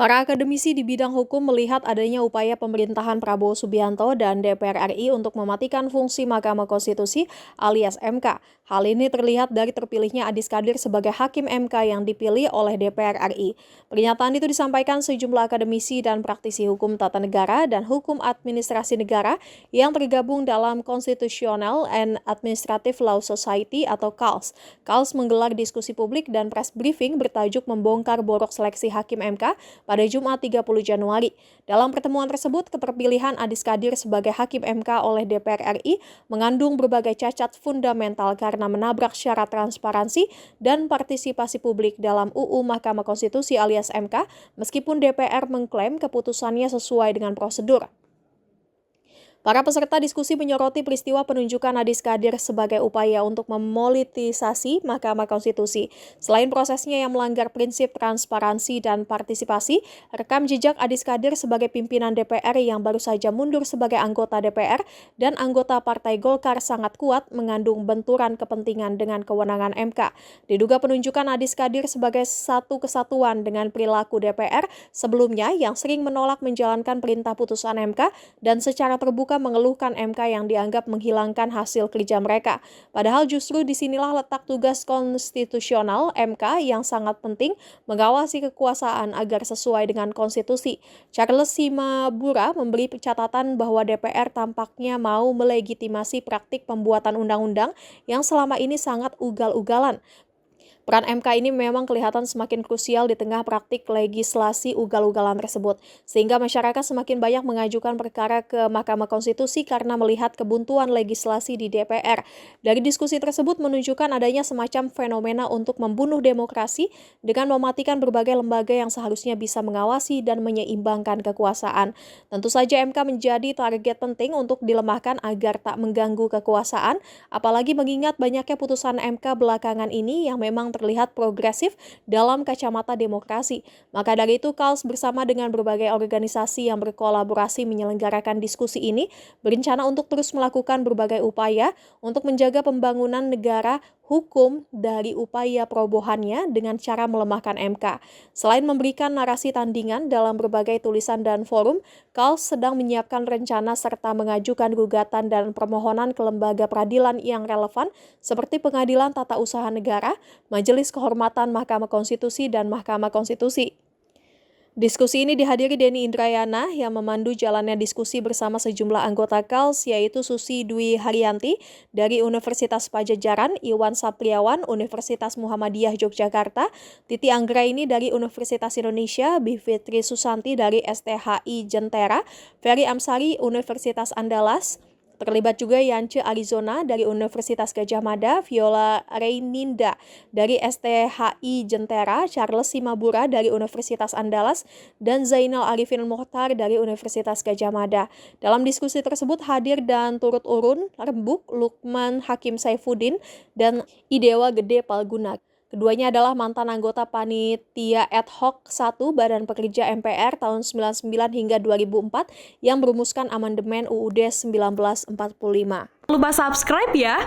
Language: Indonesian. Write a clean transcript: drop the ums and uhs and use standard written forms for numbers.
Para akademisi di bidang hukum melihat adanya upaya pemerintahan Prabowo Subianto dan DPR RI untuk mematikan fungsi Mahkamah Konstitusi alias MK. Hal ini terlihat dari terpilihnya Adis Kadir sebagai hakim MK yang dipilih oleh DPR RI. Pernyataan itu disampaikan sejumlah akademisi dan praktisi hukum tata negara dan hukum administrasi negara yang tergabung dalam Constitutional and Administrative Law Society atau KALS. KALS menggelar diskusi publik dan press briefing bertajuk membongkar borok seleksi hakim MK pada Jumat 30 Januari. Dalam pertemuan tersebut, keterpilihan Adis Kadir sebagai hakim MK oleh DPR RI mengandung berbagai cacat fundamental karena menabrak syarat transparansi dan partisipasi publik dalam UU Mahkamah Konstitusi alias MK, meskipun DPR mengklaim keputusannya sesuai dengan prosedur. Para peserta diskusi menyoroti peristiwa penunjukan Adis Kadir sebagai upaya untuk memolitisasi Mahkamah Konstitusi. Selain prosesnya yang melanggar prinsip transparansi dan partisipasi, rekam jejak Adis Kadir sebagai pimpinan DPR yang baru saja mundur sebagai anggota DPR dan anggota Partai Golkar sangat kuat mengandung benturan kepentingan dengan kewenangan MK. Diduga penunjukan Adis Kadir sebagai satu kesatuan dengan perilaku DPR sebelumnya yang sering menolak menjalankan perintah putusan MK dan secara terbuka mengeluhkan MK yang dianggap menghilangkan hasil kerja mereka. Padahal justru disinilah letak tugas konstitusional MK yang sangat penting mengawasi kekuasaan agar sesuai dengan konstitusi. Charles Simabura memberi catatan bahwa DPR tampaknya mau melegitimasi praktik pembuatan undang-undang yang selama ini sangat ugal-ugalan. Peran MK ini memang kelihatan semakin krusial di tengah praktik legislasi ugal-ugalan tersebut, sehingga masyarakat semakin banyak mengajukan perkara ke Mahkamah Konstitusi karena melihat kebuntuan legislasi di DPR. Dari diskusi tersebut menunjukkan adanya semacam fenomena untuk membunuh demokrasi dengan mematikan berbagai lembaga yang seharusnya bisa mengawasi dan menyeimbangkan kekuasaan. Tentu saja MK menjadi target penting untuk dilemahkan agar tak mengganggu kekuasaan, apalagi mengingat banyaknya putusan MK belakangan ini yang memang terlihat progresif dalam kacamata demokrasi. Maka dari itu, KALS bersama dengan berbagai organisasi yang berkolaborasi menyelenggarakan diskusi ini berencana untuk terus melakukan berbagai upaya untuk menjaga pembangunan negara hukum dari upaya perobohannya dengan cara melemahkan MK. Selain memberikan narasi tandingan dalam berbagai tulisan dan forum, KALS sedang menyiapkan rencana serta mengajukan gugatan dan permohonan ke lembaga peradilan yang relevan seperti Pengadilan Tata Usaha Negara, Majelis Kehormatan Mahkamah Konstitusi, dan Mahkamah Konstitusi. Diskusi ini dihadiri Denny Indrayana yang memandu jalannya diskusi bersama sejumlah anggota KALS yaitu Susi Dwi Haryanti dari Universitas Pajajaran, Iwan Sapriawan, Universitas Muhammadiyah Yogyakarta, Titi Anggraini dari Universitas Indonesia, Bivitri Susanti dari STHI Jentera, Ferry Amsari Universitas Andalas. Terlibat juga Yance Arizona dari Universitas Gadjah Mada, Viola Reininda dari STHI Jentera, Charles Simabura dari Universitas Andalas, dan Zainal Arifin Mokhtar dari Universitas Gadjah Mada. Dalam diskusi tersebut hadir dan turut urun Rembuk, Lukman Hakim Saifuddin, dan Idewa Gede Palguna. Keduanya adalah mantan anggota Panitia Ad Hoc 1 Badan Pekerja MPR tahun 99 hingga 2004 yang merumuskan amandemen UUD 1945. Lupa subscribe ya!